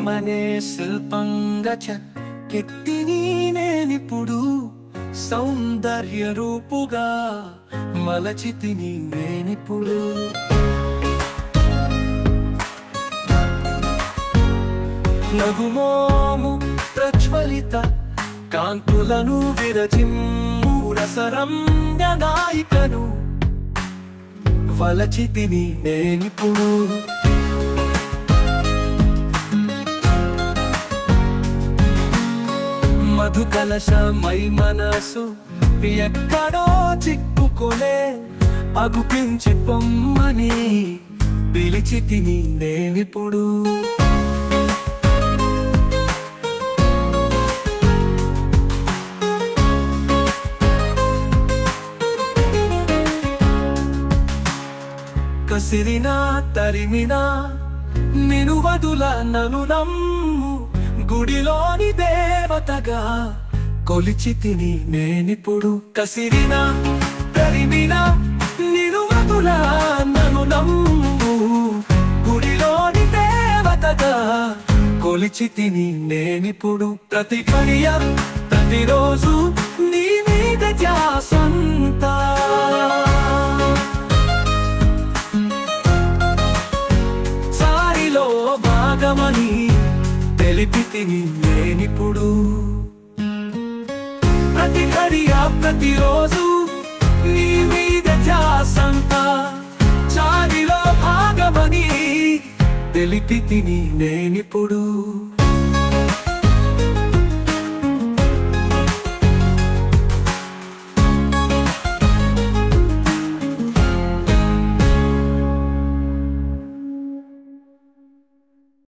ప్రేమనే శిల్పంగా చెక్కితిని నేనిప్పుడు సౌందర్య రూపుగా మలచితిని నేనిప్పుడు నగుమోము ప్రజ్వలిత కాంతులను విరజిమ్ము రసరమ్య నాయికను వలచితిని నేనిప్పుడు మధు కలశమై మనసు ఎక్కడో చిక్కుకొనే అగుపించి పొమ్మని పిలిచితిని నేనిప్పుడు కసిరినా తరిమినా నినువదుల నను నమ్ము గుడిలోని దేవతగా కొలిచితిని నేనిప్పుడు కసిరినా తరిమినా నినువదుల నను నమ్ము గుడిలోని దేవతగా కొలిచితిని నేనిప్పుడు ప్రతి ఘడియ ప్రతిరోజు నీ మీద ధ్యాసంతా భాగమని తెలిపితిని నేనిప్పుడు ప్రతి ఘడియ ప్రతిరోజు నీ మీద ధ్యాసంతా చారిలో భాగమని తెలిపితిని నేనిప్పుడు